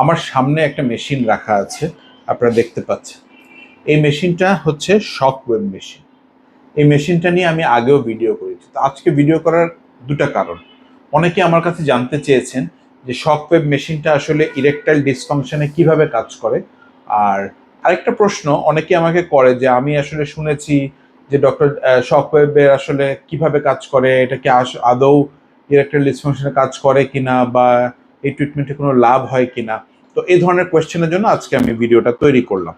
আমার সামনে একটা মেশিন রাখা আছে, আপনারা দেখতে পাচ্ছেন। এই মেশিনটা হচ্ছে শক ওয়েভ মেশিন। এই মেশিনটা নিয়ে আমি আগেও ভিডিও করেছি। তো আজকে ভিডিও করার দুটা কারণ। অনেকে আমার কাছে জানতে চেয়েছেন যে শক ওয়েভ মেশিনটা আসলে ইরেকটাইল ডিসফাংশনে কিভাবে কাজ করে। আর আরেকটা প্রশ্ন অনেকে আমাকে করে যে আমি আসলে শুনেছি যে ডক্টর শক ওয়েভের আসলে কিভাবে কাজ করে, এটা কি আদৌ ইরেকটাইল ডিসফাংশনে কাজ করে কিনা, বা এই ট্রিটমেন্টে কোনো লাভ হয় কিনা। তো এই ধরনের কোয়েশ্চেনের জন্য আজকে আমি ভিডিওটা তৈরি করলাম।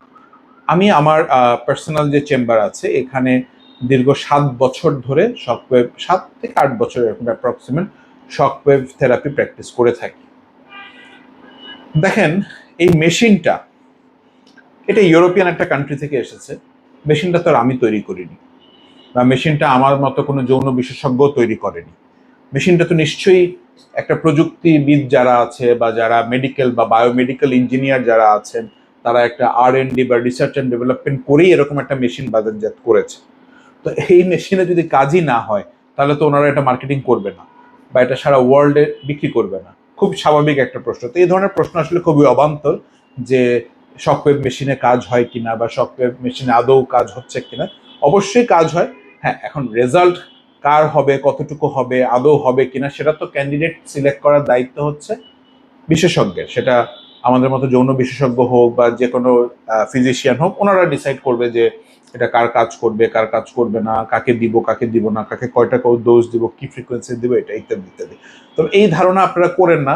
আমি আমার পার্সোনাল যে চেম্বার আছে এখানে দীর্ঘ 7 বছর ধরে শকওয়েভ, 7 থেকে 8 বছর এরকম অ্যাপ্রক্সিমেট শকওয়েভ থেরাপি প্র্যাকটিস করে থাকি। দেখেন, এই মেশিনটা এটা ইউরোপিয়ান একটা কান্ট্রি থেকে এসেছে। মেশিনটা তো আর আমি তৈরি করিনি, বা মেশিনটা আমার মতো কোনো যৌন বিশেষজ্ঞ তৈরি করেনি। মেশিনটা তো নিশ্চয়ই একটা প্রযুক্তিবিদ যারা আছে, বা যারা মেডিকেল বা বায়োমেডিক্যাল ইঞ্জিনিয়ার যারা আছেন, তারা একটা R&D বা রিসার্চ অ্যান্ড ডেভেলপমেন্ট করেই এরকম একটা মেশিন বাজারজাত করেছে। তো এই মেশিনে যদি কাজই না হয়, তাহলে তো ওনারা এটা মার্কেটিং করবে না, বা এটা সারা ওয়ার্ল্ডে বিক্রি করবে না। খুব স্বাভাবিক একটা প্রশ্ন। তো এই ধরনের প্রশ্ন আসলে খুবই অবান্তর যে শকওয়েভ মেশিনে কাজ হয় কিনা, বা শকওয়েভ মেশিনে আদৌ কাজ হচ্ছে কিনা। অবশ্যই কাজ হয়। হ্যাঁ, এখন রেজাল্ট কার হবে, কতটুকু হবে, আদৌ হবে কিনা, সেটা তো ক্যান্ডিডেট সিলেক্ট করার দায়িত্ব হচ্ছে বিশেষজ্ঞের। সেটা আমাদের মতো যৌন বিশেষজ্ঞ হোক বা যে কোনো ফিজিশিয়ান হোক, ওনারা ডিসাইড করবে যে এটা কার কাজ করবে, কার কাজ করবে না, কাকে দিব, কাকে দিব না, কাকে কয়টা ডোজ দিব, কি ফ্রিকোয়েন্সি দিব, এটা ইত্যাদি ইত্যাদি। তো এই ধারণা আপনারা করেন না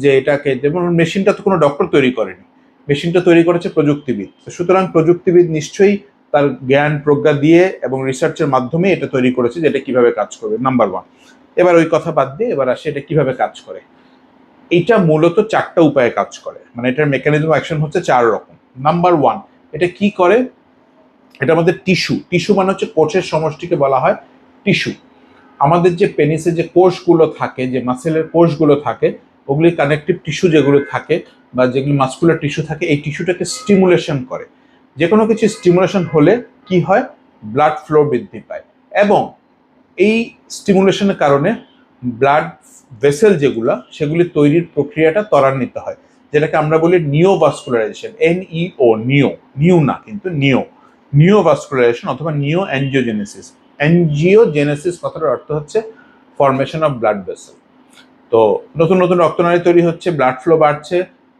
যে এটাকে, যেমন মেশিনটা তো কোনো ডক্টর তৈরি করেনি, মেশিনটা তৈরি করেছে প্রযুক্তিবিদ। সুতরাং প্রযুক্তিবিদ নিশ্চয়ই তার জ্ঞান প্রজ্ঞা দিয়ে এবং রিসার্চের মাধ্যমে এটা তৈরি করেছে যে এটা কিভাবে কাজ করবে, নাম্বার ওয়ান। এবার ওই কথা বাদ দিয়ে এবার আসে এটা কিভাবে কাজ করে। এটা মূলত 4টা উপায়ে কাজ করে, মানে এটার মেকানিজম অ্যাকশন হচ্ছে 4 রকম। নাম্বার ওয়ান, এটা কি করে, এটা আমাদের টিস্যু মানে হচ্ছে কোষের সমষ্টিকে বলা হয় টিস্যু। আমাদের যে পেনিসে যে কোষগুলো থাকে, যে মাসেলের কোষগুলো থাকে, ওগুলি কানেকটিভ টিস্যু যেগুলো থাকে, বা যেগুলি মাসকুলার টিস্যু থাকে, এই টিস্যুটাকে স্টিমুলেশন করে। যে কোনো কিছু স্টিমুলেশন হলে কি হয়, ব্লাড ফ্লো বৃদ্ধি পায়, এবং এই স্টিমুলেশনের কারণে ব্লাড ভেসেল যেগুলো, সেগুলি তৈরির প্রক্রিয়াটা ত্বরান্বিত হয়, যেটাকে আমরা বলি নিওভাস্কুলারাইজেশন। NEO, নিউ না কিন্তু নিওভাস্কুলারাইজেশন অথবা নিও অ্যাঞ্জিওজেনেসিস। অ্যাঞ্জিওজেনেসিস কথাটার অর্থ হচ্ছে ফরমেশন অফ ব্লাড ভেসেল। তো নতুন নতুন রক্তনালী তৈরি হচ্ছে, ব্লাড ফ্লো বাড়ছে,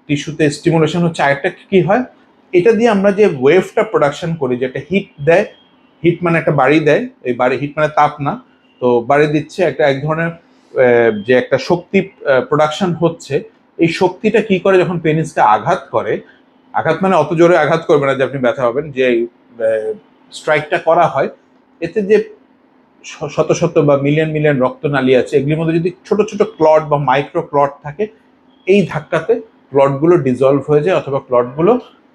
টিস্যুতে স্টিমুলেশন হচ্ছে। আরেকটা কি হয়, এটা দিয়ে আমরা যে ওয়েভটা প্রোডাকশন করি, যেটা হিট দেয়, হিট মানে একটা বাড়ি দেয়, এই বাড়ি, হিট মানে তাপ না, তো বাড়ি দিচ্ছে, একটা এক ধরনের যে একটা শক্তি প্রোডাকশন হচ্ছে। এই শক্তিটা কি করে, যখন পেনিসকে আঘাত করে, আঘাত মানে অত জোরে আঘাত করবে না যে আপনি ব্যথা হবেন, যে স্ট্রাইকটা করা হয়, এতে যে শত শত বা মিলিয়ন মিলিয়ন রক্তনালী আছে, এগুলির মধ্যে যদি ছোট ছোট ক্লট বা মাইক্রো ক্লট থাকে, এই ধাক্কাতে ক্লটগুলো ডিজলভ হয়ে যায় অথবা ক্লটগুলো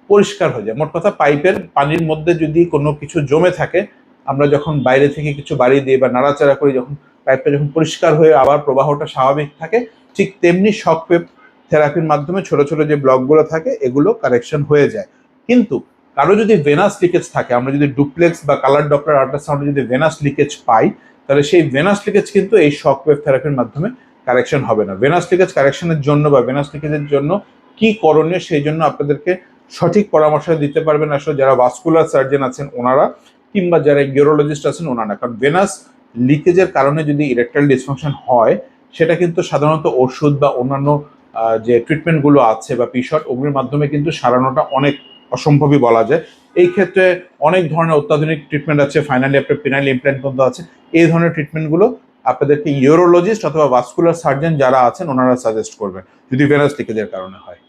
পরিষ্কার হয়ে যায়। মোট কথা, পাইপের পানির মধ্যে যদি কোনো কিছু জমে থাকে, আমরা যখন বাইরে থেকে কিছু বাড়ি দিয়ে বা নাড়াচাড়া করি, যখন পাইপটা যখন পরিষ্কার হয়ে আবার প্রবাহটা স্বাভাবিক থাকে, ঠিক তেমনি শকওয়েভ থেরাপির মাধ্যমে ছোট ছোট যে ব্লকগুলো থাকে এগুলো কারেকশন হয়ে যায়। কিন্তু কারো যদি ভেনাস লিকেজ থাকে, আমরা যদি ডুপ্লেক্স বা কালার ডপলার আল্ট্রাসাউন্ডে যদি ভেনাস লিকেজ পাই, তাহলে সেই ভেনাস লিকেজ কিন্তু এই শকওয়েভ থেরাপির মাধ্যমে কারেকশন হবে না। ভেনাস লিকেজ কারেকশনের জন্য বা ভেনাস লিকেজের জন্য কি করণীয়, সেই জন্য আপনাদেরকে সঠিক পরামর্শ দিতে পারবেন আসলে যারা ভাস্কুলার সার্জন আছেন ওনারা, কিংবা যারা ইউরোলজিস্ট আছেন ওনারা। কারণ ভেনাস লিকেজের কারণে যদি ইরেকটাইল ডিসফাংশন হয়, সেটা কিন্তু সাধারণত ওষুধ বা অন্যান্য যে ট্রিটমেন্টগুলো আছে বা পিশট, ওগুলোর মাধ্যমে কিন্তু সারানোটা অনেক অসম্ভবই বলা যায়। এই ক্ষেত্রে অনেক ধরনের অত্যাধুনিক ট্রিটমেন্ট আছে, ফাইনালি আপনার পেনাইল ইমপ্ল্যান্ট পর্যন্ত আছে। এই ধরনের ট্রিটমেন্টগুলো আপনাদেরকে ইউরোলজিস্ট অথবা ভাস্কুলার সার্জন যারা আছেন ওনারা সাজেস্ট করবেন, যদি ভেনাস লিকেজের কারণে হয়।